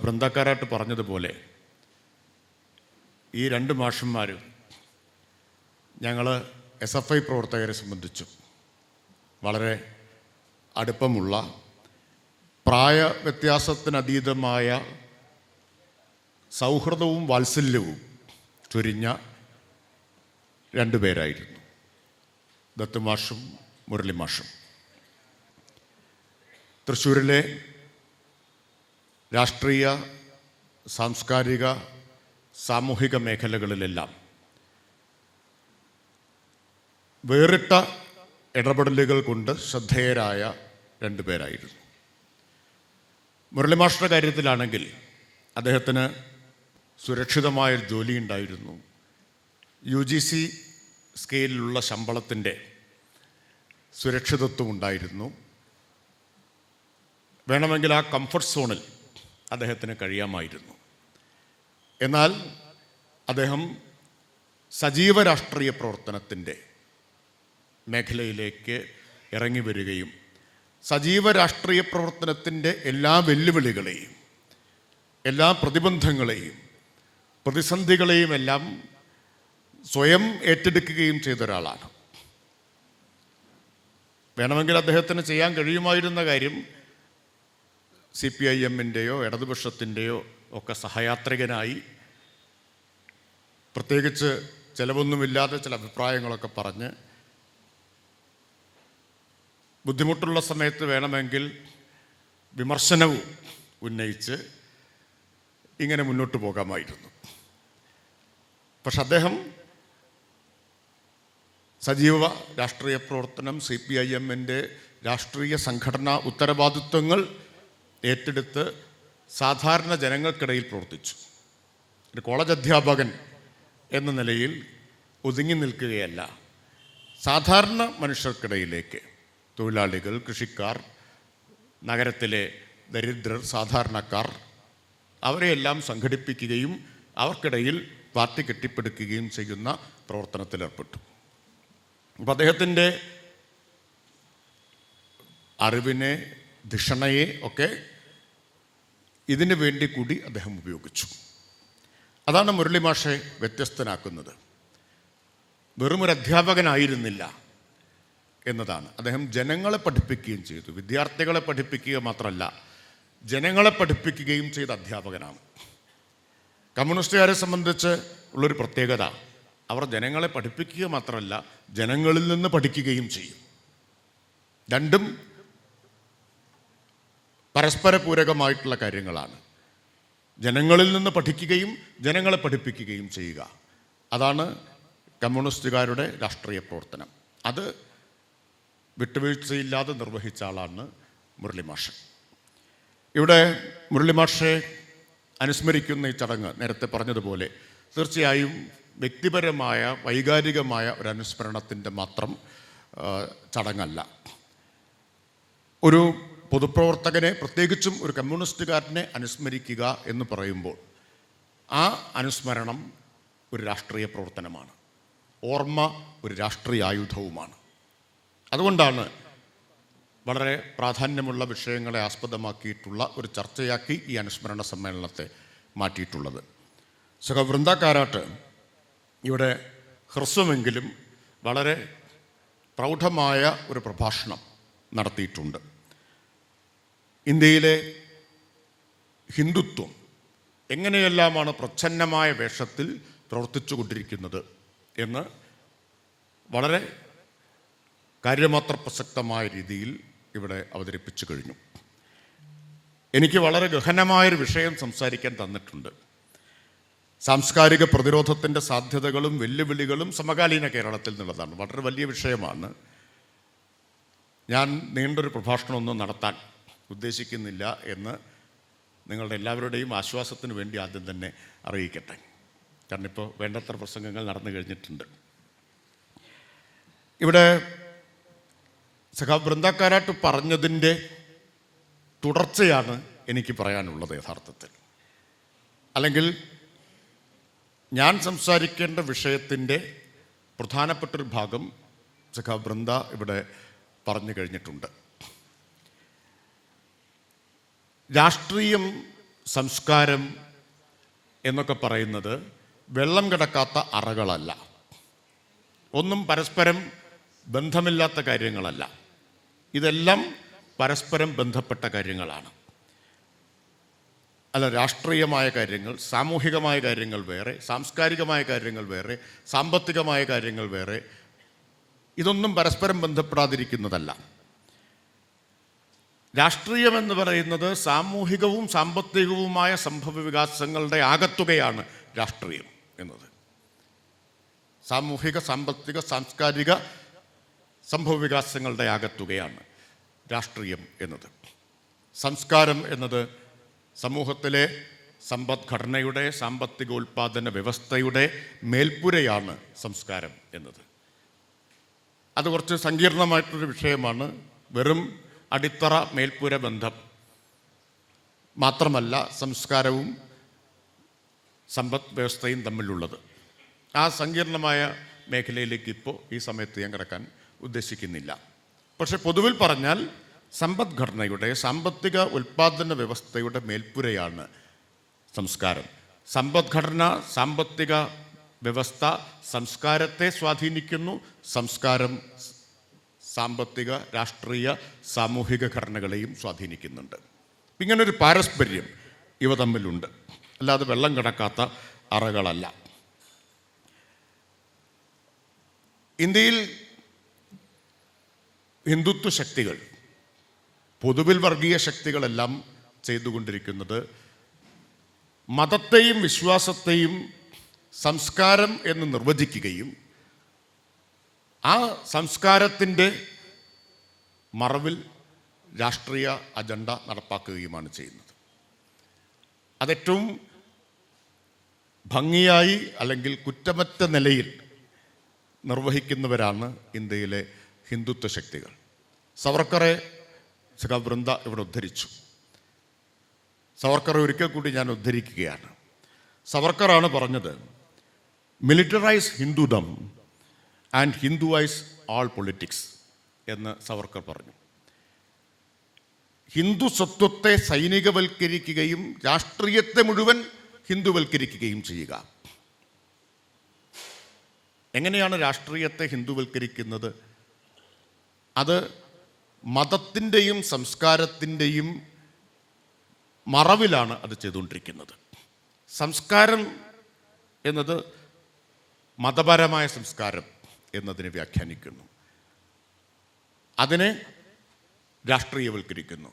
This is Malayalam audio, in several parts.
ബൃന്ദക്കാരായിട്ട് പറഞ്ഞതുപോലെ ഈ രണ്ട് മാഷന്മാരും ഞങ്ങൾ SFI പ്രവർത്തകരെ സംബന്ധിച്ചും വളരെ അടുപ്പമുള്ള പ്രായ വ്യത്യാസത്തിനതീതമായ സൗഹൃദവും വാത്സല്യവും ചൊരിഞ്ഞ രണ്ടുപേരായിരുന്നു ദത്തുമാഷും മുരളി മാഷും. തൃശ്ശൂരിലെ രാഷ്ട്രീയ, സാംസ്കാരിക, സാമൂഹിക മേഖലകളിലെല്ലാം വേറിട്ട ഇടപെടലുകൾ കൊണ്ട് ശ്രദ്ധേയരായ രണ്ടുപേരായിരുന്നു. മുരളി മാഷിൻ്റെ കാര്യത്തിലാണെങ്കിൽ അദ്ദേഹത്തിന് സുരക്ഷിതമായൊരു ജോലി ഉണ്ടായിരുന്നു. UGC സ്കെയിലിലുള്ള ശമ്പളത്തിൻ്റെ സുരക്ഷിതത്വം ഉണ്ടായിരുന്നു. വേണമെങ്കിൽ ആ കംഫർട്ട് സോണിൽ അദ്ദേഹത്തിന് കഴിയാമായിരുന്നു. എന്നാൽ അദ്ദേഹം സജീവ രാഷ്ട്രീയ പ്രവർത്തനത്തിൻ്റെ മേഖലയിലേക്ക് ഇറങ്ങി വരികയും സജീവ രാഷ്ട്രീയ പ്രവർത്തനത്തിൻ്റെ എല്ലാ വെല്ലുവിളികളെയും, എല്ലാ പ്രതിബന്ധങ്ങളെയും, പ്രതിസന്ധികളെയും എല്ലാം സ്വയം ഏറ്റെടുക്കുകയും ചെയ്ത ഒരാളാണ്. വേണമെങ്കിൽ അദ്ദേഹത്തിന് ചെയ്യാൻ കഴിയുമായിരുന്ന കാര്യം CPIM-ൻ്റെയോ ഇടതുപക്ഷത്തിൻ്റെയോ ഒക്കെ സഹയാത്രികനായി പ്രത്യേകിച്ച് ചിലവൊന്നുമില്ലാതെ ചില അഭിപ്രായങ്ങളൊക്കെ പറഞ്ഞ് ബുദ്ധിമുട്ടുള്ള സമയത്ത് വേണമെങ്കിൽ വിമർശനവും ഉന്നയിച്ച് ഇങ്ങനെ മുന്നോട്ട് പോകാമായിരുന്നു. പക്ഷെ അദ്ദേഹം സജീവ രാഷ്ട്രീയ പ്രവർത്തനം, CPIM-ൻ്റെ രാഷ്ട്രീയ സംഘടനാ ഉത്തരവാദിത്വങ്ങൾ ഏറ്റെടുത്ത് സാധാരണ ജനങ്ങൾക്കിടയിൽ പ്രവർത്തിച്ചു. ഒരു കോളേജ് അധ്യാപകൻ എന്ന നിലയിൽ ഒതുങ്ങി നിൽക്കുകയല്ല, സാധാരണ മനുഷ്യർക്കിടയിലേക്ക്, തൊഴിലാളികൾ, കൃഷിക്കാർ, നഗരത്തിലെ ദരിദ്രർ, സാധാരണക്കാർ, അവരെയെല്ലാം സംഘടിപ്പിക്കുകയും അവർക്കിടയിൽ പാർട്ടി കെട്ടിപ്പടുക്കുകയും ചെയ്യുന്ന പ്രവർത്തനത്തിലേർപ്പെട്ടു. അപ്പോൾ അദ്ദേഹത്തിൻ്റെ അറിവിനെ, ധിഷണയെ ഒക്കെ ഇതിനു വേണ്ടി കൂടി അദ്ദേഹം ഉപയോഗിച്ചു. അതാണ് മുരളി മാഷെ വ്യത്യസ്തനാക്കുന്നത്. വെറുമൊരു അധ്യാപകനായിരുന്നില്ല എന്നതാണ്. അദ്ദേഹം ജനങ്ങളെ പഠിപ്പിക്കുകയും ചെയ്തു. വിദ്യാർത്ഥികളെ പഠിപ്പിക്കുക മാത്രമല്ല, ജനങ്ങളെ പഠിപ്പിക്കുകയും ചെയ്ത അധ്യാപകനാണ്. കമ്മ്യൂണിസ്റ്റുകാരെ സംബന്ധിച്ച് ഉള്ളൊരു പ്രത്യേകത, അവർ ജനങ്ങളെ പഠിപ്പിക്കുക മാത്രമല്ല, ജനങ്ങളിൽ നിന്ന് പഠിക്കുകയും ചെയ്യും. രണ്ടും പരസ്പര പൂരകമായിട്ടുള്ള കാര്യങ്ങളാണ്. ജനങ്ങളിൽ നിന്ന് പഠിക്കുകയും ജനങ്ങളെ പഠിപ്പിക്കുകയും ചെയ്യുക, അതാണ് കമ്മ്യൂണിസ്റ്റുകാരുടെ രാഷ്ട്രീയ പ്രവർത്തനം. അത് വിട്ടുവീഴ്ചയില്ലാതെ നിർവഹിച്ച ആളാണ് മുരളി മാഷ്. ഇവിടെ മുരളി മാഷെ അനുസ്മരിക്കുന്ന ഈ ചടങ്ങ് നേരത്തെ പറഞ്ഞതുപോലെ തീർച്ചയായും വ്യക്തിപരമായ, വൈകാരികമായ ഒരു അനുസ്മരണത്തിൻ്റെ മാത്രം ചടങ്ങല്ല. ഒരു പൊതുപ്രവർത്തകനെ, പ്രത്യേകിച്ചും ഒരു കമ്മ്യൂണിസ്റ്റുകാരനെ അനുസ്മരിക്കുക എന്ന് പറയുമ്പോൾ ആ അനുസ്മരണം ഒരു രാഷ്ട്രീയ പ്രവർത്തനമാണ്. ഓർമ്മ ഒരു രാഷ്ട്രീയ ആയുധവുമാണ്. അതുകൊണ്ടാണ് വളരെ പ്രാധാന്യമുള്ള വിഷയങ്ങളെ ആസ്പദമാക്കിയിട്ടുള്ള ഒരു ചർച്ചയാക്കി ഈ അനുസ്മരണ സമ്മേളനത്തെ മാറ്റിയിട്ടുള്ളത്. ബൃന്ദക്കാരാട്ട് ഇവിടെ ഹ്രസ്വമെങ്കിലും വളരെ പ്രൗഢമായ ഒരു പ്രഭാഷണം നടത്തിയിട്ടുണ്ട്. ഇന്ത്യയിലെ ഹിന്ദുത്വം എങ്ങനെയെല്ലാമാണ് പ്രച്ഛന്നമായ വേഷത്തിൽ പ്രവർത്തിച്ചു കൊണ്ടിരിക്കുന്നത് എന്ന് വളരെ കാര്യമാത്ര പ്രസക്തമായ രീതിയിൽ ഇവിടെ അവതരിപ്പിച്ചു കഴിഞ്ഞു. എനിക്ക് വളരെ ഗഹനമായൊരു വിഷയം സംസാരിക്കാൻ തന്നിട്ടുണ്ട്. സാംസ്കാരിക പ്രതിരോധത്തിൻ്റെ സാധ്യതകളും വെല്ലുവിളികളും സമകാലീന കേരളത്തിൽ നിന്നുള്ളതാണ്. വളരെ വലിയ വിഷയമാണ്. ഞാൻ നീണ്ടൊരു പ്രഭാഷണമൊന്നും നടത്താൻ ഉദ്ദേശിക്കുന്നില്ല എന്ന് നിങ്ങളുടെ എല്ലാവരുടെയും ആശ്വാസത്തിന് വേണ്ടി ആദ്യം തന്നെ അറിയിക്കട്ടെ. കാരണം ഇപ്പോൾ വേണ്ടത്ര പ്രസംഗങ്ങൾ നടന്നു കഴിഞ്ഞിട്ടുണ്ട്. ഇവിടെ ബൃന്ദക്കാരാട്ട് പറഞ്ഞതിൻ്റെ തുടർച്ചയാണ് എനിക്ക് പറയാനുള്ളത്. യഥാർത്ഥത്തിൽ അല്ലെങ്കിൽ ഞാൻ സംസാരിക്കേണ്ട വിഷയത്തിൻ്റെ പ്രധാനപ്പെട്ടൊരു ഭാഗം ബൃന്ദ ഇവിടെ പറഞ്ഞു കഴിഞ്ഞിട്ടുണ്ട്. രാഷ്ട്രീയം സംസ്കാരം എന്നൊക്കെ പറയുന്നത് വെള്ളം കിടക്കാത്ത അറകളല്ല, ഒന്നും പരസ്പരം ബന്ധമില്ലാത്ത കാര്യങ്ങളല്ല. ഇതെല്ലാം പരസ്പരം ബന്ധപ്പെട്ട കാര്യങ്ങളാണ്. അല്ല, രാഷ്ട്രീയമായ കാര്യങ്ങൾ, സാമൂഹികമായ കാര്യങ്ങൾ വേറെ, സാംസ്കാരികമായ കാര്യങ്ങൾ വേറെ, സാമ്പത്തികമായ കാര്യങ്ങൾ വേറെ. ഇതൊന്നും പരസ്പരം ബന്ധപ്പെടാതിരിക്കുന്നതല്ല. രാഷ്ട്രീയമെന്ന് പറയുന്നത് സാമൂഹികവും സാമ്പത്തികവുമായ സംഭവ വികാസങ്ങളുടെ ആകത്തുകയാണ് രാഷ്ട്രീയം എന്നത്. സാമൂഹിക, സാമ്പത്തിക, സാംസ്കാരിക സംഭവ വികാസങ്ങളുടെ ആകത്തുകയാണ് രാഷ്ട്രീയം എന്നത്. സംസ്കാരം എന്നത് സമൂഹത്തിലെ സമ്പദ്ഘടനയുടെ, സാമ്പത്തികോൽപാദന വ്യവസ്ഥയുടെ മേൽപ്പുരയാണ് സംസ്കാരം എന്നത്. അത് കുറച്ച് സങ്കീർണമായിട്ടൊരു വിഷയമാണ്. വെറും അടിത്തറ മേൽപ്പുര ബന്ധം മാത്രമല്ല സംസ്കാരവും സമ്പദ് വ്യവസ്ഥയും തമ്മിലുള്ളത്. ആ സങ്കീർണമായ മേഖലയിലേക്ക് ഇപ്പോൾ ഈ സമയത്ത് ഞാൻ കിടക്കാൻ ഉദ്ദേശിക്കുന്നില്ല. പക്ഷെ പൊതുവിൽ പറഞ്ഞാൽ സമ്പദ്ഘടനയുടെ, സാമ്പത്തിക ഉൽപാദന വ്യവസ്ഥയുടെ മേൽപ്പുരയാണ് സംസ്കാരം. സമ്പദ്ഘടന, സാമ്പത്തിക വ്യവസ്ഥ സംസ്കാരത്തെ സ്വാധീനിക്കുന്നു. സംസ്കാരം സാമ്പത്തിക, രാഷ്ട്രീയ, സാമൂഹിക ഘടനകളെയും സ്വാധീനിക്കുന്നുണ്ട്. ഇങ്ങനൊരു പാരസ്പര്യം ഇവ തമ്മിലുണ്ട്, അല്ലാതെ വെള്ളം കിടക്കാത്ത അറകളല്ല. ഇന്ത്യയിൽ ഹിന്ദുത്വ ശക്തികൾ, പൊതുവിൽ വർഗീയ ശക്തികളെല്ലാം ചെയ്തുകൊണ്ടിരിക്കുന്നത് മതത്തെയും വിശ്വാസത്തെയും സംസ്കാരം എന്ന് നിർവചിക്കുകയും ആ സംസ്കാരത്തിൻ്റെ മറവിൽ രാഷ്ട്രീയ അജണ്ട നടപ്പാക്കുകയുമാണ് ചെയ്യുന്നത്. അതേറ്റവും ഭംഗിയായി അല്ലെങ്കിൽ കുറ്റമറ്റ നിലയിൽ നിർവഹിക്കുന്നവരാണ് ഇന്ത്യയിലെ ഹിന്ദുത്വ ശക്തികൾ. സവർക്കറെ വൃന്ദ ഇവിടെ ഉദ്ധരിച്ചു. സവർക്കറെ ഒരിക്കൽ കൂടി ഞാൻ ഉദ്ധരിക്കുകയാണ്. സവർക്കറാണ് പറഞ്ഞത്, മിലിറ്ററൈസ് ഹിന്ദുദം ആൻഡ് ഹിന്ദുവൈസ് ആൾ പൊളിറ്റിക്സ് എന്ന് സവർക്കർ പറഞ്ഞു. ഹിന്ദു സ്വത്വത്തെ സൈനികവൽക്കരിക്കുകയും രാഷ്ട്രീയത്തെ മുഴുവൻ ഹിന്ദുവൽക്കരിക്കുകയും ചെയ്യുക. എങ്ങനെയാണ് രാഷ്ട്രീയത്തെ ഹിന്ദുവൽക്കരിക്കുന്നത്? അത് മതത്തിൻ്റെയും സംസ്കാരത്തിൻ്റെയും മറവിലാണ് അത് ചെയ്തുകൊണ്ടിരിക്കുന്നത്. സംസ്കാരം എന്നത് മതപരമായ സംസ്കാരം എന്നതിനെ വ്യാഖ്യാനിക്കുന്നു, അതിനെ രാഷ്ട്രീയവൽക്കരിക്കുന്നു.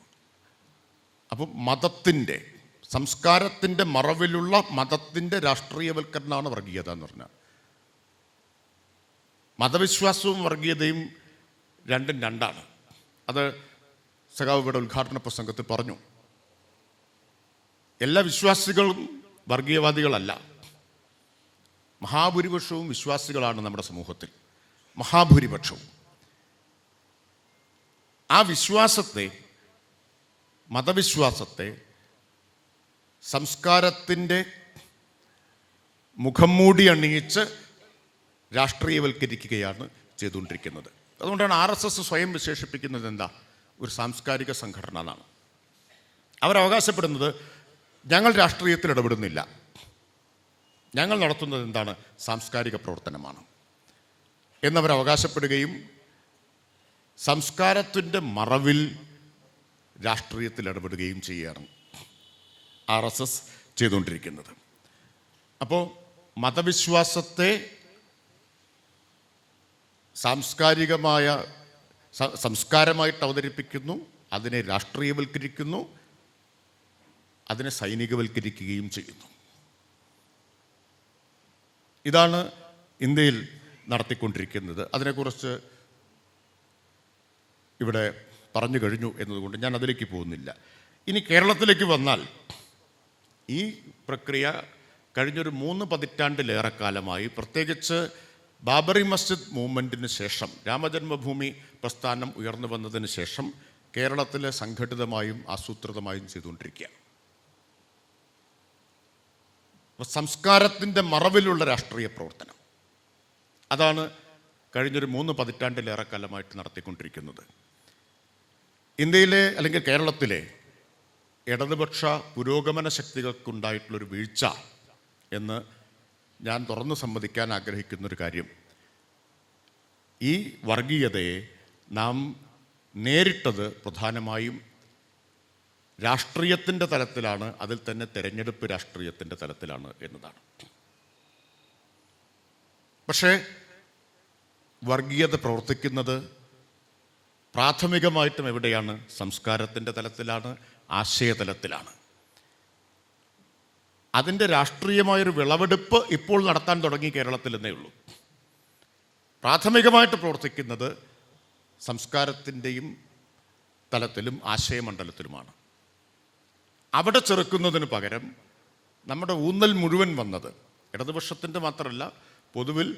അപ്പം മതത്തിൻ്റെ, സംസ്കാരത്തിൻ്റെ മറവിലുള്ള മതത്തിൻ്റെ രാഷ്ട്രീയവൽക്കരണമാണ് വർഗീയത എന്ന് പറഞ്ഞാൽ. മതവിശ്വാസവും വർഗീയതയും രണ്ടും രണ്ടാണ്. അത് സഖാവ് ഇവിടെ ഉദ്ഘാടന പ്രസംഗത്തിൽ പറഞ്ഞു. എല്ലാ വിശ്വാസികളും വർഗീയവാദികളല്ല. മഹാഭൂരിപക്ഷവും വിശ്വാസികളാണ് നമ്മുടെ സമൂഹത്തിൽ, മഹാഭൂരിപക്ഷവും. ആ വിശ്വാസത്തെ, മതവിശ്വാസത്തെ സംസ്കാരത്തിൻ്റെ മുഖം മൂടി അണിയിച്ച് രാഷ്ട്രീയവൽക്കരിക്കുകയാണ് ചെയ്തുകൊണ്ടിരിക്കുന്നത്. അതുകൊണ്ടാണ് RSS സ്വയം വിശേഷിപ്പിക്കുന്നത് എന്താ? ഒരു സാംസ്കാരിക സംഘടന എന്നാണ്. അവരവകാശപ്പെടുന്നത് ഞങ്ങൾ രാഷ്ട്രീയത്തിൽ ഇടപെടുന്നില്ല, ഞങ്ങൾ നടത്തുന്നത് എന്താണ്? സാംസ്കാരിക പ്രവർത്തനമാണ് എന്നവരവകാശപ്പെടുകയും സംസ്കാരത്തിൻ്റെ മറവിൽ രാഷ്ട്രീയത്തിൽ ഇടപെടുകയും ചെയ്യുകയാണ് RSS ചെയ്തുകൊണ്ടിരിക്കുന്നത്. അപ്പോൾ മതവിശ്വാസത്തെ സംസ്കാരമായിട്ട് അവതരിപ്പിക്കുന്നു, അതിനെ രാഷ്ട്രീയവൽക്കരിക്കുന്നു, അതിനെ സൈനികവൽക്കരിക്കുകയും ചെയ്യുന്നു. ഇതാണ് ഇന്ത്യയിൽ നടത്തിക്കൊണ്ടിരിക്കുന്നത്. അതിനെക്കുറിച്ച് ഇവിടെ പറഞ്ഞു കഴിഞ്ഞു എന്നതുകൊണ്ട് ഞാൻ അതിലേക്ക് പോകുന്നില്ല. ഇനി കേരളത്തിലേക്ക് വന്നാൽ ഈ പ്രക്രിയ കഴിഞ്ഞൊരു 3 പതിറ്റാണ്ടിലേറെക്കാലമായി, പ്രത്യേകിച്ച് ബാബറി മസ്ജിദ് മൂവ്മെൻറ്റിന് ശേഷം, രാമജന്മഭൂമി പ്രസ്ഥാനം ഉയർന്നു വന്നതിന് ശേഷം കേരളത്തിൽ സംഘടിതമായും ആസൂത്രിതമായും ചെയ്തുകൊണ്ടിരിക്കുകയാണ്. സംസ്കാരത്തിൻ്റെ മറവിലുള്ള രാഷ്ട്രീയ പ്രവർത്തനം, അതാണ് കഴിഞ്ഞൊരു 3 പതിറ്റാണ്ടിലേറെക്കാലമായിട്ട് നടത്തിക്കൊണ്ടിരിക്കുന്നത്. ഇന്ത്യയിലെ അല്ലെങ്കിൽ കേരളത്തിലെ ഇടതുപക്ഷ പുരോഗമന ശക്തികൾക്കുണ്ടായിട്ടുള്ളൊരു വീഴ്ച എന്ന് ഞാൻ തുറന്നു സമ്മതിക്കാൻ ആഗ്രഹിക്കുന്നൊരു കാര്യം, ഈ വർഗീയതയെ നാം നേരിട്ടത് പ്രധാനമായും രാഷ്ട്രീയത്തിൻ്റെ തലത്തിലാണ്, അതിൽ തന്നെ തെരഞ്ഞെടുപ്പ് രാഷ്ട്രീയത്തിൻ്റെ തലത്തിലാണ് എന്നതാണ്. പക്ഷേ വർഗീയത പ്രവർത്തിക്കുന്നത് പ്രാഥമികമായിട്ടും എവിടെയാണ്? സംസ്കാരത്തിൻ്റെ തലത്തിലാണ്, ആശയതലത്തിലാണ്. അതിൻ്റെ രാഷ്ട്രീയമായൊരു വിളവെടുപ്പ് ഇപ്പോൾ നടത്താൻ തുടങ്ങി കേരളത്തിൽ എന്നേ ഉള്ളൂ. പ്രാഥമികമായിട്ട് പ്രവർത്തിക്കുന്നത് സംസ്കാരത്തിൻ്റെയും തലത്തിലും ആശയമണ്ഡലത്തിലുമാണ്. അവിടെ ചെറുക്കുന്നതിന് പകരം നമ്മുടെ ഊന്നൽ മുഴുവൻ വന്നത് ഇടതുപക്ഷത്തിൻ്റെ മാത്രമല്ല, പൊതുവിൽ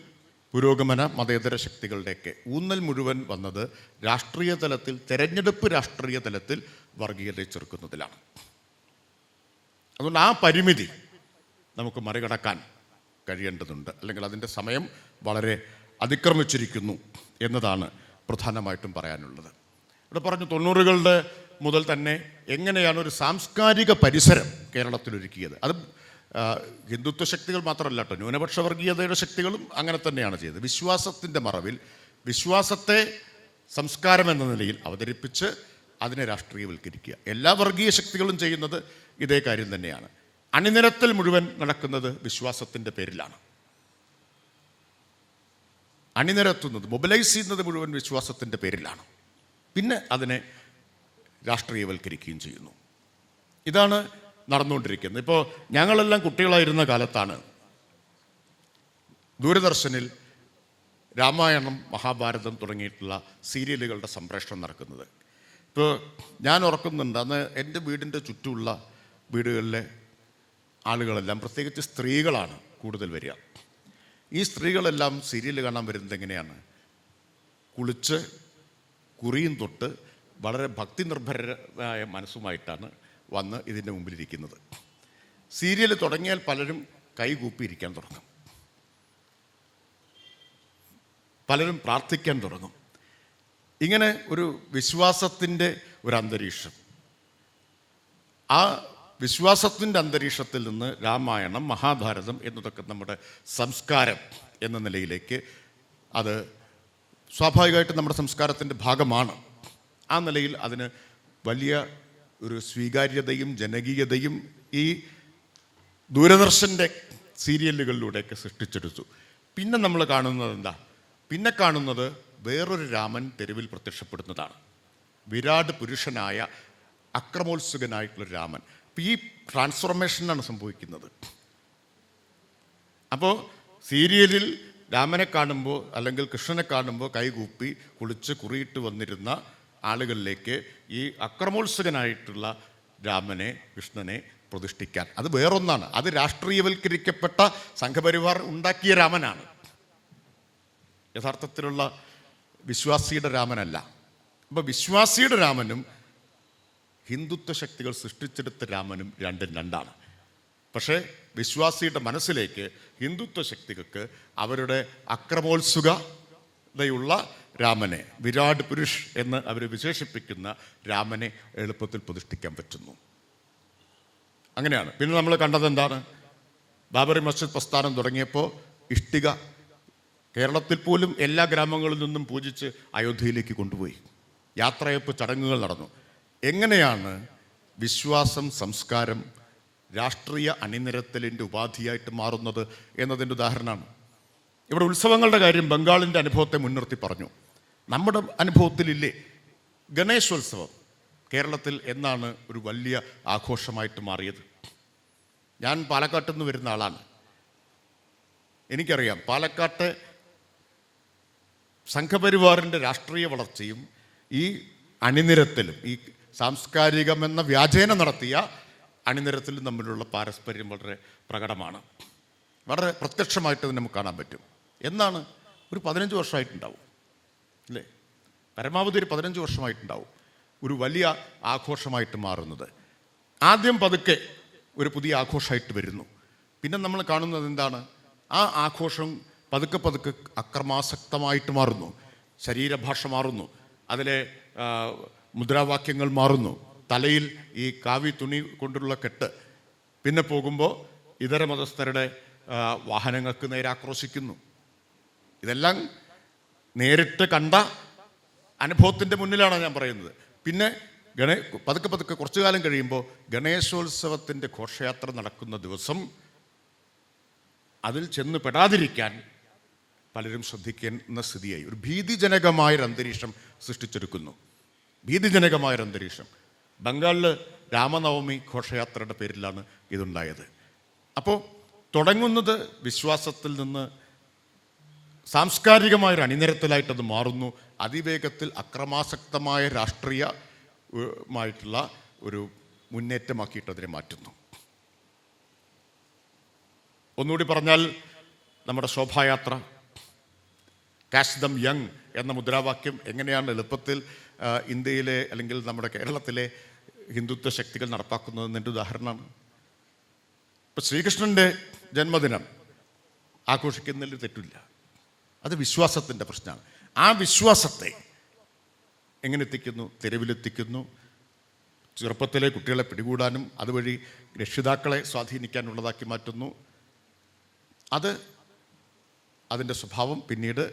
പുരോഗമന മതേതര ശക്തികളുടെയൊക്കെ ഊന്നൽ മുഴുവൻ വന്നത് രാഷ്ട്രീയ തലത്തിൽ, തെരഞ്ഞെടുപ്പ് രാഷ്ട്രീയ തലത്തിൽ വർഗീയതയെ ചെറുക്കുന്നതിലാണ്. അതുകൊണ്ട് ആ പരിമിതി നമുക്ക് മറികടക്കാൻ കഴിയേണ്ടതുണ്ട്, അല്ലെങ്കിൽ അതിൻ്റെ സമയം വളരെ അതിക്രമിച്ചിരിക്കുന്നു എന്നതാണ് പ്രധാനമായിട്ടും പറയാനുള്ളത്. ഇവിടെ പറഞ്ഞു 90കളുടെ മുതൽ തന്നെ എങ്ങനെയാണ് ഒരു സാംസ്കാരിക പരിസരം കേരളത്തിലൊരുക്കിയത്. അത് ഹിന്ദുത്വ ശക്തികൾ മാത്രമല്ല കേട്ടോ, ന്യൂനപക്ഷ വർഗീയതയുടെ ശക്തികളും അങ്ങനെ തന്നെയാണ് ചെയ്തത്. വിശ്വാസത്തിൻ്റെ മറവിൽ വിശ്വാസത്തെ സംസ്കാരം എന്ന നിലയിൽ അവതരിപ്പിച്ച് അതിനെ രാഷ്ട്രീയവൽക്കരിക്കുക. എല്ലാ വർഗീയ ശക്തികളും ചെയ്യുന്നത് ഇതേ കാര്യം തന്നെയാണ്. അണിനിരത്തൽ മുഴുവൻ നടക്കുന്നത് വിശ്വാസത്തിൻ്റെ പേരിലാണ്. അണിനിരത്തുന്നത്, മൊബിലൈസ് ചെയ്യുന്നത് മുഴുവൻ വിശ്വാസത്തിൻ്റെ പേരിലാണ്. പിന്നെ അതിനെ രാഷ്ട്രീയവൽക്കരിക്കുകയും ചെയ്യുന്നു. ഇതാണ് നടന്നുകൊണ്ടിരിക്കുന്നത്. ഇപ്പോൾ ഞങ്ങളെല്ലാം കുട്ടികളായിരുന്ന കാലത്താണ് ദൂരദർശനിൽ രാമായണം, മഹാഭാരതം തുടങ്ങിയിട്ടുള്ള സീരിയലുകളുടെ സംപ്രേഷണം നടക്കുന്നത്. ഇപ്പോൾ ഞാൻ ഓർക്കുന്നുണ്ട്, അന്ന് എൻ്റെ വീടിൻ്റെ ചുറ്റുമുള്ള വീടുകളിലെ ആളുകളെല്ലാം, പ്രത്യേകിച്ച് സ്ത്രീകളാണ് കൂടുതൽ വരിക. ഈ സ്ത്രീകളെല്ലാം സീരിയൽ കാണാൻ വരുന്നത് എങ്ങനെയാണ്? കുളിച്ച് കുറിയും തൊട്ട് വളരെ ഭക്തി നിർഭരമായ മനസ്സുമായിട്ടാണ് വന്ന് ഇതിൻ്റെ മുമ്പിലിരിക്കുന്നത്. സീരിയൽ തുടങ്ങിയാൽ പലരും കൈകൂപ്പിയിരിക്കാൻ തുടങ്ങും, പലരും പ്രാർത്ഥിക്കാൻ തുടങ്ങും. ഇങ്ങനെ ഒരു വിശ്വാസത്തിൻ്റെ ഒരു അന്തരീക്ഷം, ആ വിശ്വാസത്തിൻ്റെ അന്തരീക്ഷത്തിൽ നിന്ന് രാമായണം, മഹാഭാരതം എന്നതൊക്കെ നമ്മുടെ സംസ്കാരം എന്ന നിലയിലേക്ക്, അത് സ്വാഭാവികമായിട്ടും നമ്മുടെ സംസ്കാരത്തിൻ്റെ ഭാഗമാണ്. ആ നിലയിൽ അതിന് വലിയ ഒരു സ്വീകാര്യതയും ജനകീയതയും ഈ ദൂരദർശൻ്റെ സീരിയലുകളിലൂടെയൊക്കെ സൃഷ്ടിച്ചെടുത്തു. പിന്നെ നമ്മൾ കാണുന്നത് എന്താ? പിന്നെ കാണുന്നത് വേറൊരു രാമൻ തെരുവിൽ പ്രത്യക്ഷപ്പെടുന്നതാണ്. വിരാട് പുരുഷനായ അക്രമോത്സുകനായിട്ടുള്ളൊരു രാമൻ. ഈ ട്രാൻസ്ഫോർമേഷനാണ് സംഭവിക്കുന്നത്. അപ്പോൾ സീരിയലിൽ രാമനെ കാണുമ്പോൾ അല്ലെങ്കിൽ കൃഷ്ണനെ കാണുമ്പോൾ കൈകൂപ്പി കുളിച്ച് കുറിയിട്ട് വന്നിരുന്ന ആളുകളിലേക്ക് ഈ അക്രമോത്സുകനായിട്ടുള്ള രാമനെ, കൃഷ്ണനെ പ്രതിഷ്ഠിക്കാൻ, അത് വേറൊന്നാണ്. അത് രാഷ്ട്രീയവൽക്കരിക്കപ്പെട്ട സംഘപരിവാർ ഉണ്ടാക്കിയ രാമനാണ്. യഥാർത്ഥത്തിലുള്ള വിശ്വാസിയുടെ രാമനല്ല. അപ്പോൾ വിശ്വാസിയുടെ രാമനും ഹിന്ദുത്വ ശക്തികൾ സൃഷ്ടിച്ചെടുത്ത രാമനും രണ്ടും രണ്ടാണ്. പക്ഷേ വിശ്വാസിയുടെ മനസ്സിലേക്ക് ഹിന്ദുത്വ ശക്തികൾക്ക് അവരുടെ അക്രമോത്സുകതയുള്ള രാമനെ, വിരാട് പുരുഷ് എന്ന് അവർ വിശേഷിപ്പിക്കുന്ന രാമനെ എളുപ്പത്തിൽ പ്രതിഷ്ഠിക്കാൻ പറ്റുന്നു. അങ്ങനെയാണ്. പിന്നെ നമ്മൾ കണ്ടത് എന്താണ്? ബാബറി മസ്ജിദ് പ്രസ്ഥാനം തുടങ്ങിയപ്പോൾ ഇഷ്ടിക കേരളത്തിൽ പോലും എല്ലാ ഗ്രാമങ്ങളിൽ നിന്നും പൂജിച്ച് അയോധ്യയിലേക്ക് കൊണ്ടുപോയി. യാത്രയപ്പ് ചടങ്ങുകൾ നടന്നു. എങ്ങനെയാണ് വിശ്വാസം, സംസ്കാരം രാഷ്ട്രീയ അണിനിരത്തലിൻ്റെ ഉപാധിയായിട്ട് മാറുന്നത് എന്നതിൻ്റെ ഉദാഹരണമാണ്. ഇവിടെ ഉത്സവങ്ങളുടെ കാര്യം ബംഗാളിൻ്റെ അനുഭവത്തെ മുൻനിർത്തി പറഞ്ഞു. നമ്മുടെ അനുഭവത്തിലില്ലേ? ഗണേശോത്സവം കേരളത്തിൽ എന്നാണ് ഒരു വലിയ ആഘോഷമായിട്ട് മാറിയത്? ഞാൻ പാലക്കാട്ടിൽ നിന്ന് വരുന്ന ആളാണ്. എനിക്കറിയാം പാലക്കാട്ടെ സംഘപരിവാറിൻ്റെ രാഷ്ട്രീയ വളർച്ചയും ഈ അണിനിരത്തലും, ഈ സാംസ്കാരികമെന്ന വ്യാജേന നടത്തിയ അണിനിരത്തലും തമ്മിലുള്ള പാരസ്പര്യം വളരെ പ്രകടമാണ്. വളരെ പ്രത്യക്ഷമായിട്ട് നമുക്ക് കാണാൻ പറ്റും. എന്നാണ്? ഒരു 15 വർഷമായിട്ടുണ്ടാവും അല്ലേ? പരമാവധി ഒരു 15 വർഷമായിട്ടുണ്ടാവും ഒരു വലിയ ആഘോഷമായിട്ട് മാറുന്നത്. ആദ്യം പതുക്കെ ഒരു പുതിയ ആഘോഷമായിട്ട് വരുന്നു. പിന്നെ നമ്മൾ കാണുന്നത് എന്താണ്? ആ ആഘോഷം പതുക്കെ പതുക്കെ അക്രമാസക്തമായിട്ട് മാറുന്നു. ശരീരഭാഷ മാറുന്നു, അതിലെ മുദ്രാവാക്യങ്ങൾ മാറുന്നു, തലയിൽ ഈ കാവി തുണി കൊണ്ടുള്ള കെട്ട്, പിന്നെ പോകുമ്പോൾ ഇതര മതസ്ഥരുടെ വാഹനങ്ങൾക്ക് നേരെ ആക്രോശിക്കുന്നു. ഇതെല്ലാം നേരിട്ട് കണ്ട അനുഭവത്തിൻ്റെ മുന്നിലാണ് ഞാൻ പറയുന്നത്. പിന്നെ പതുക്കെ കുറച്ചു കാലം കഴിയുമ്പോൾ ഗണേശോത്സവത്തിൻ്റെ ഘോഷയാത്ര നടക്കുന്ന ദിവസം അതിൽ ചെന്ന് പെടാതിരിക്കാൻ പലരും ശ്രദ്ധിക്കുന്ന സ്ഥിതിയായി. ഒരു ഭീതിജനകമായൊരു അന്തരീക്ഷം സൃഷ്ടിച്ചെടുക്കുന്നു. ഭീതിജനകമായൊരു അന്തരീക്ഷം. ബംഗാളിൽ രാമനവമി ഘോഷയാത്രയുടെ പേരിലാണ് ഇതുണ്ടായത്. അപ്പോൾ തുടങ്ങുന്നത് വിശ്വാസത്തിൽ നിന്ന് സാംസ്കാരികമായൊരു അണിനിരത്തലായിട്ടത് മാറുന്നു. അതിവേഗത്തിൽ അക്രമാസക്തമായ രാഷ്ട്രീയമായിട്ടുള്ള ഒരു മുന്നേറ്റമാക്കിയിട്ട് അതിനെ മാറ്റുന്നു. ഒന്നുകൂടി പറഞ്ഞാൽ, നമ്മുടെ ശോഭായാത്ര, കാച്ച് ദം യങ് എന്ന മുദ്രാവാക്യം എങ്ങനെയാണ് എളുപ്പത്തിൽ ഇന്ത്യയിലെ അല്ലെങ്കിൽ നമ്മുടെ കേരളത്തിലെ ഹിന്ദുത്വ ശക്തികൾ നടപ്പാക്കുന്നതെന്നതിൻ്റെ ഉദാഹരണമാണ്. ഇപ്പം ശ്രീകൃഷ്ണൻ്റെ ജന്മദിനം ആഘോഷിക്കുന്നതിൽ തെറ്റില്ല. അത് വിശ്വാസത്തിൻ്റെ പ്രശ്നമാണ്. ആ വിശ്വാസത്തെ എങ്ങനെ എത്തിക്കുന്നു? തെരുവിലെത്തിക്കുന്നു. ചെറുപ്പത്തിലെ കുട്ടികളെ പിടികൂടാനും അതുവഴി രക്ഷിതാക്കളെ സ്വാധീനിക്കാനുള്ളതാക്കി മാറ്റുന്നു. അതിൻ്റെ സ്വഭാവം പിന്നീട്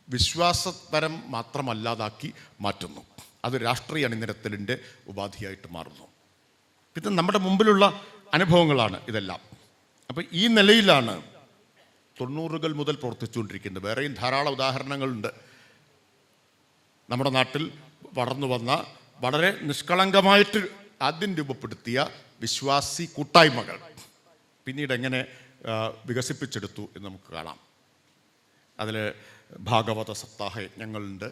വിശ്വാസപരം മാത്രമല്ലാതാക്കി മാറ്റുന്നു. അത് രാഷ്ട്രീയ അണിനിരത്തലിൻ്റെ ഉപാധിയായിട്ട് മാറുന്നു. പിന്നെ നമ്മുടെ മുമ്പിലുള്ള അനുഭവങ്ങളാണ് ഇതെല്ലാം. അപ്പം ഈ നിലയിലാണ് 90കൾ മുതൽ പ്രവർത്തിച്ചുകൊണ്ടിരിക്കുന്നത്. വേറെയും ധാരാളം ഉദാഹരണങ്ങളുണ്ട്. നമ്മുടെ നാട്ടിൽ വളർന്നു വന്ന വളരെ നിഷ്കളങ്കമായിട്ട് ആദ്യം രൂപപ്പെടുത്തിയ വിശ്വാസി കൂട്ടായ്മകൾ പിന്നീട് എങ്ങനെ വികസിപ്പിച്ചെടുത്തു എന്ന് നമുക്ക് കാണാം. അതിൽ ഭാഗവത സപ്താഹ യജ്ഞങ്ങളുണ്ട്,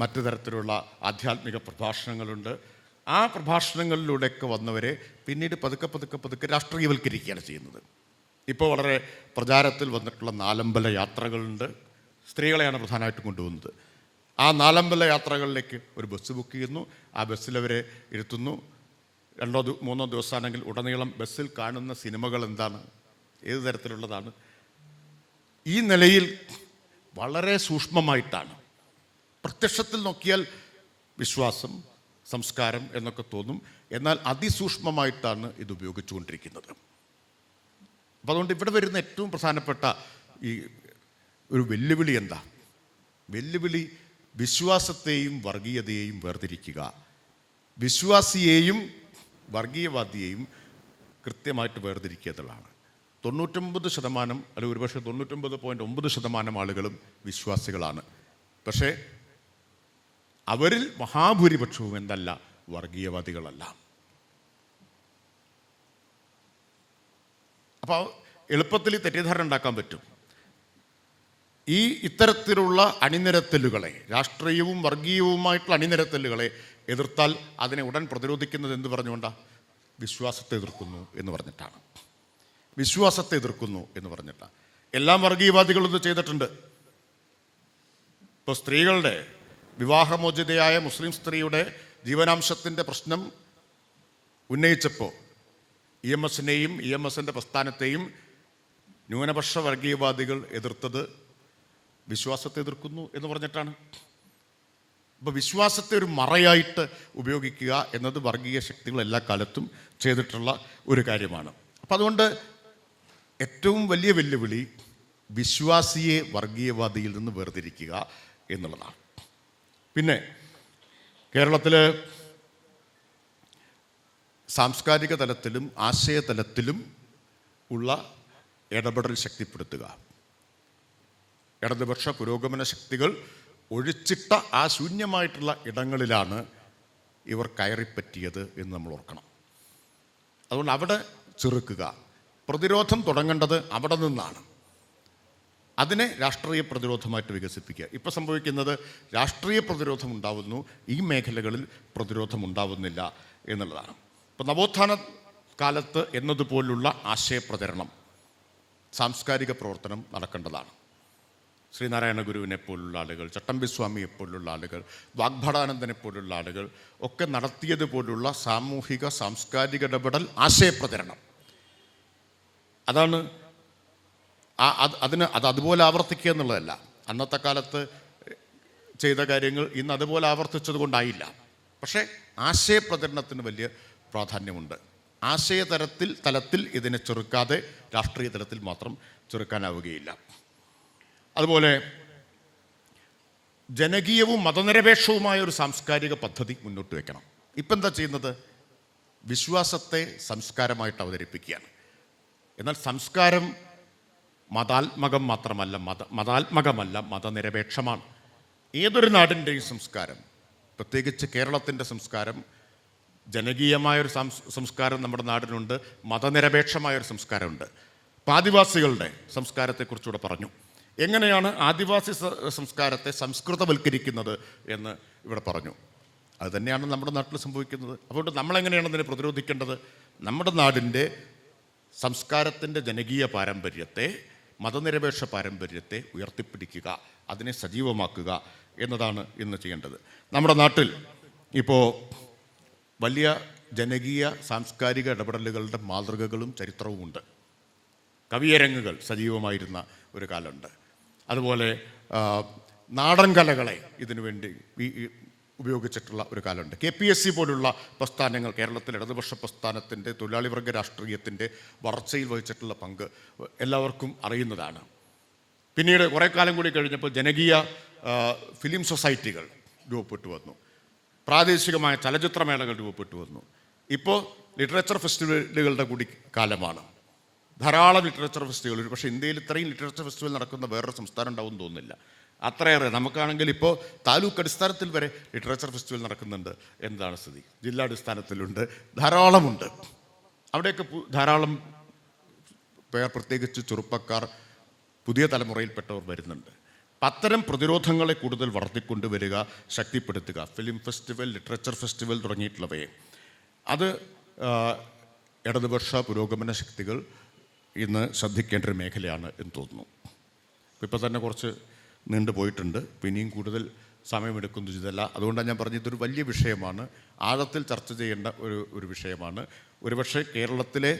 മറ്റു തരത്തിലുള്ള ആധ്യാത്മിക പ്രഭാഷണങ്ങളുണ്ട്. ആ പ്രഭാഷണങ്ങളിലൂടെയൊക്കെ വന്നവരെ പിന്നീട് പതുക്കെ രാഷ്ട്രീയവൽക്കരിക്കുകയാണ് ചെയ്യുന്നത്. ഇപ്പോൾ വളരെ പ്രചാരത്തിൽ വന്നിട്ടുള്ള നാലമ്പല യാത്രകളുണ്ട്. സ്ത്രീകളെയാണ് പ്രധാനമായിട്ടും കൊണ്ടുപോകുന്നത്. ആ നാലമ്പല യാത്രകളിലേക്ക് ഒരു ബസ് ബുക്ക് ചെയ്യുന്നു. ആ ബസ്സിലവരെ ഇരുത്തുന്നു. 2-3 ദിവസമാണെങ്കിൽ ഉടനീളം ബസ്സിൽ കാണുന്ന സിനിമകൾ എന്താണ്, ഏത് തരത്തിലുള്ളതാണ്. ഈ നിലയിൽ വളരെ സൂക്ഷ്മമായിട്ടാണ്, പ്രത്യക്ഷത്തിൽ നോക്കിയാൽ വിശ്വാസം, സംസ്കാരം എന്നൊക്കെ തോന്നും. എന്നാൽ അതിസൂക്ഷ്മമായിട്ടാണ് ഇത് ഉപയോഗിച്ചുകൊണ്ടിരിക്കുന്നത്. അപ്പം അതുകൊണ്ട് ഇവിടെ വരുന്ന ഏറ്റവും പ്രധാനപ്പെട്ട ഈ ഒരു വെല്ലുവിളി എന്താ? വെല്ലുവിളി വിശ്വാസത്തെയും വർഗീയതയെയും വേർതിരിക്കുക, വിശ്വാസിയെയും വർഗീയവാദിയെയും കൃത്യമായിട്ട് വേർതിരിക്കുക എന്നുള്ളതാണ്. 99% അല്ലെങ്കിൽ ഒരുപക്ഷെ 99.9% ആളുകളും വിശ്വാസികളാണ്. പക്ഷേ അവരിൽ മഹാഭൂരിപക്ഷവും എന്തല്ല, വർഗീയവാദികളല്ല. അപ്പോൾ എളുപ്പത്തിൽ തെറ്റിദ്ധാരണ ഉണ്ടാക്കാൻ പറ്റും. ഇത്തരത്തിലുള്ള അണിനിരത്തലുകളെ, രാഷ്ട്രീയവും വർഗീയവുമായിട്ടുള്ള അണിനിരത്തലുകളെ എതിർത്താൽ അതിനെ ഉടൻ പ്രതിരോധിക്കുന്നത് എന്ത് പറഞ്ഞുകൊണ്ടാണ്? വിശ്വാസത്തെ എതിർക്കുന്നു എന്ന് പറഞ്ഞിട്ടാണ്. വിശ്വാസത്തെ എതിർക്കുന്നു എന്ന് പറഞ്ഞിട്ടാണ്. എല്ലാം വർഗീയവാദികളും ഇത് ചെയ്തിട്ടുണ്ട്. ഇപ്പോൾ സ്ത്രീകളുടെ വിവാഹമോചിതയായ മുസ്ലിം സ്ത്രീയുടെ ജീവനാംശത്തിൻ്റെ പ്രശ്നം ഉന്നയിച്ചപ്പോൾ EMSനെയും EMSൻ്റെ പ്രസ്ഥാനത്തെയും ന്യൂനപക്ഷ വർഗീയവാദികൾ എതിർത്തത് വിശ്വാസത്തെ എതിർക്കുന്നു എന്ന് പറഞ്ഞിട്ടാണ്. അപ്പോൾ വിശ്വാസത്തെ ഒരു മറയായിട്ട് ഉപയോഗിക്കുക എന്നത് വർഗീയ ശക്തികൾ എല്ലാ കാലത്തും ചെയ്തിട്ടുള്ള ഒരു കാര്യമാണ്. അപ്പം അതുകൊണ്ട് ഏറ്റവും വലിയ വെല്ലുവിളി വിശ്വാസിയെ വർഗീയവാദിയിൽ നിന്ന് വേർതിരിക്കുക എന്നുള്ളതാണ്. പിന്നെ കേരളത്തിൽ സാംസ്കാരിക തലത്തിലും ആശയതലത്തിലും ഉള്ള ഇടപെടൽ ശക്തിപ്പെടുത്തുക. ഇടതുപക്ഷ പുരോഗമന ശക്തികൾ ഒഴിച്ചിട്ട ആ ശൂന്യമായിട്ടുള്ള ഇടങ്ങളിലാണ് ഇവർ കയറിപ്പറ്റിയത് എന്ന് നമ്മൾ ഓർക്കണം. അതുകൊണ്ട് അവിടെ ചെറുക്കുക. പ്രതിരോധം തുടങ്ങേണ്ടത് അവിടെ നിന്നാണ്. അതിനെ രാഷ്ട്രീയ പ്രതിരോധമായിട്ട് വികസിപ്പിക്കുക. ഇപ്പോൾ സംഭവിക്കുന്നത് രാഷ്ട്രീയ പ്രതിരോധം ഉണ്ടാവുന്നു, ഈ മേഖലകളിൽ പ്രതിരോധം ഉണ്ടാവുന്നില്ല എന്നുള്ളതാണ്. ഇപ്പോൾ നവോത്ഥാന കാലത്ത് എന്നതുപോലുള്ള ആശയപ്രചരണം, സാംസ്കാരിക പ്രവർത്തനം നടക്കേണ്ടതാണ്. ശ്രീനാരായണ ഗുരുവിനെ പോലുള്ള ആളുകൾ, ചട്ടമ്പിസ്വാമിയെ പോലുള്ള ആളുകൾ, വാഗ്ഭടാനന്ദനെ പോലുള്ള ആളുകൾ ഒക്കെ നടത്തിയതുപോലുള്ള സാമൂഹിക സാംസ്കാരിക ഇടപെടൽ, ആശയപ്രചരണം, അതാണ് അതുപോലെ ആവർത്തിക്കുക എന്നുള്ളതല്ല. അന്നത്തെ കാലത്ത് ചെയ്ത കാര്യങ്ങൾ ഇന്ന് അതുപോലെ ആവർത്തിച്ചത് കൊണ്ടായില്ല. പക്ഷേ ആശയപ്രചരണത്തിന് വലിയ പ്രാധാന്യമുണ്ട്. തലത്തിൽ ഇതിനെ ചെറുക്കാതെ രാഷ്ട്രീയ തലത്തിൽ മാത്രം ചെറുക്കാനാവുകയില്ല. അതുപോലെ ജനകീയവും മതനിരപേക്ഷവുമായ ഒരു സാംസ്കാരിക പദ്ധതി മുന്നോട്ട് വയ്ക്കണം. ഇപ്പം എന്താ ചെയ്യുന്നത്? വിശ്വാസത്തെ സംസ്കാരമായിട്ട് അവതരിപ്പിക്കുകയാണ്. എന്നാൽ സംസ്കാരം മതാത്മകം മാത്രമല്ല, മതാത്മകമല്ല, മതനിരപേക്ഷമാണ്. ഏതൊരു നാടിൻ്റെയും സംസ്കാരം, പ്രത്യേകിച്ച് കേരളത്തിൻ്റെ സംസ്കാരം, ജനകീയമായൊരു സംസ്കാരം നമ്മുടെ നാടിനുണ്ട്, മതനിരപേക്ഷമായൊരു സംസ്കാരമുണ്ട്. അപ്പം ആദിവാസികളുടെ സംസ്കാരത്തെക്കുറിച്ചുകൂടെ പറഞ്ഞു. എങ്ങനെയാണ് ആദിവാസി സംസ്കാരത്തെ സംസ്കൃതവൽക്കരിക്കുന്നത് എന്ന് ഇവിടെ പറഞ്ഞു. അത് തന്നെയാണ് നമ്മുടെ നാട്ടിൽ സംഭവിക്കുന്നത്. അതുകൊണ്ട് നമ്മളെങ്ങനെയാണ് അതിനെ പ്രതിരോധിക്കേണ്ടത്? നമ്മുടെ നാടിൻ്റെ സംസ്കാരത്തിൻ്റെ ജനകീയ പാരമ്പര്യത്തെ, മതനിരപേക്ഷ പാരമ്പര്യത്തെ ഉയർത്തിപ്പിടിക്കുക, അതിനെ സജീവമാക്കുക എന്നതാണ് ഇന്ന് ചെയ്യേണ്ടത്. നമ്മുടെ നാട്ടിൽ ഇപ്പോൾ വലിയ ജനകീയ സാംസ്കാരിക ഇടപെടലുകളുടെ മാതൃകകളും ചരിത്രവുമുണ്ട്. കവിയരങ്ങുകൾ സജീവമായിരുന്ന ഒരു കാലമുണ്ട്. അതുപോലെ നാടൻ കലകളെ ഇതിനുവേണ്ടി ഉപയോഗിച്ചിട്ടുള്ള ഒരു കാലമുണ്ട്. KPSC പോലുള്ള പ്രസ്ഥാനങ്ങൾ കേരളത്തിൽ ഇടതുപക്ഷ പ്രസ്ഥാനത്തിൻ്റെ, തൊഴിലാളി വർഗ രാഷ്ട്രീയത്തിൻ്റെ വളർച്ചയിൽ വഹിച്ചിട്ടുള്ള പങ്ക് എല്ലാവർക്കും അറിയുന്നതാണ്. പിന്നീട് കുറേ കാലം കൂടി കഴിഞ്ഞപ്പോൾ ജനകീയ ഫിലിം സൊസൈറ്റികൾ രൂപപ്പെട്ടു വന്നു. പ്രാദേശികമായ ചലച്ചിത്രമേളകൾ രൂപപ്പെട്ടു വന്നു. ഇപ്പോൾ ലിറ്ററേച്ചർ ഫെസ്റ്റിവലുകളുടെ കൂടി കാലമാണ്. ധാരാളം ലിറ്ററേച്ചർ ഫെസ്റ്റിവൽ. പക്ഷേ ഇന്ത്യയിൽ ഇത്രയും ലിറ്ററേച്ചർ ഫെസ്റ്റിവൽ നടക്കുന്ന വേറൊരു സംസ്ഥാനം ഉണ്ടാവും തോന്നുന്നില്ല. അത്രയേറെ. നമുക്കാണെങ്കിൽ ഇപ്പോൾ താലൂക്ക് അടിസ്ഥാനത്തിൽ വരെ ലിറ്ററേച്ചർ ഫെസ്റ്റിവൽ നടക്കുന്നുണ്ട്. എന്താണ് സ്ഥിതി? ജില്ലാടിസ്ഥാനത്തിലുണ്ട്, ധാരാളമുണ്ട്. അവിടെയൊക്കെ ധാരാളം പേർ, പ്രത്യേകിച്ച് ചെറുപ്പക്കാർ, പുതിയ തലമുറയിൽപ്പെട്ടവർ വരുന്നുണ്ട്. അത്തരം പ്രതിരോധങ്ങളെ കൂടുതൽ വളർത്തിക്കൊണ്ടുവരിക, ശക്തിപ്പെടുത്തുക. ഫിലിം ഫെസ്റ്റിവൽ, ലിറ്ററേച്ചർ ഫെസ്റ്റിവൽ തുടങ്ങിയിട്ടുള്ളവയെ അത് ഇടതുപക്ഷ പുരോഗമന ശക്തികൾ ഇന്ന് ശ്രദ്ധിക്കേണ്ട ഒരു മേഖലയാണ് എന്ന് തോന്നുന്നു. ഇപ്പോൾ തന്നെ കുറച്ച് നീണ്ടുപോയിട്ടുണ്ട്. പിന്നെയും കൂടുതൽ സമയമെടുക്കുന്ന ഉചിതമല്ല. അതുകൊണ്ടാണ് ഞാൻ പറഞ്ഞത് ഇതൊരു വലിയ വിഷയമാണ്, ആഴത്തിൽ ചർച്ച ചെയ്യേണ്ട ഒരു വിഷയമാണ്. ഒരുപക്ഷെ കേരളത്തിലെ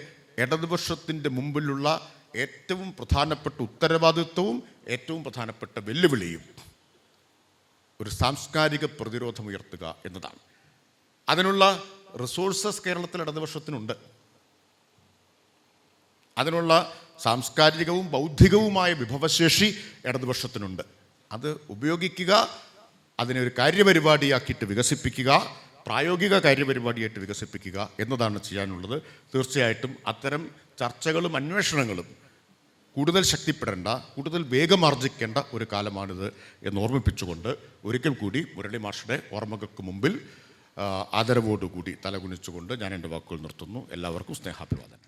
ഇടതുപക്ഷത്തിൻ്റെ മുമ്പിലുള്ള ഏറ്റവും പ്രധാനപ്പെട്ട ഉത്തരവാദിത്വവും ഏറ്റവും പ്രധാനപ്പെട്ട വെല്ലുവിളിയും ഒരു സാംസ്കാരിക പ്രതിരോധം ഉയർത്തുക എന്നതാണ്. അതിനുള്ള റിസോഴ്സസ് കേരളത്തിൽ ഇടതുപക്ഷത്തിനുണ്ട്. അതിനുള്ള സാംസ്കാരികവും ബൗദ്ധികവുമായ വിഭവശേഷി ഇടതുപക്ഷത്തിനുണ്ട്. അത് ഉപയോഗിക്കുക, അതിനെ ഒരു കാര്യപരിപാടിയാക്കിയിട്ട് വികസിപ്പിക്കുക, പ്രായോഗിക കാര്യപരിപാടിയായിട്ട് വികസിപ്പിക്കുക എന്നതാണ് ചെയ്യാനുള്ളത്. തീർച്ചയായിട്ടും അത്തരം ചർച്ചകളും അന്വേഷണങ്ങളും കൂടുതൽ ശക്തിപ്പെടേണ്ട, കൂടുതൽ വേഗമാർജിക്കേണ്ട ഒരു കാലമാണിത് എന്ന് ഓർമ്മിപ്പിച്ചുകൊണ്ട് ഒരിക്കൽ കൂടി മുരളി മാഷുടെ ഓർമ്മകൾക്ക് മുമ്പിൽ ആദരവോടുകൂടി തലകുനിച്ചുകൊണ്ട് ഞാൻ എൻ്റെ വാക്കുകൾ നിർത്തുന്നു. എല്ലാവർക്കും സ്നേഹാഭിവാദനം.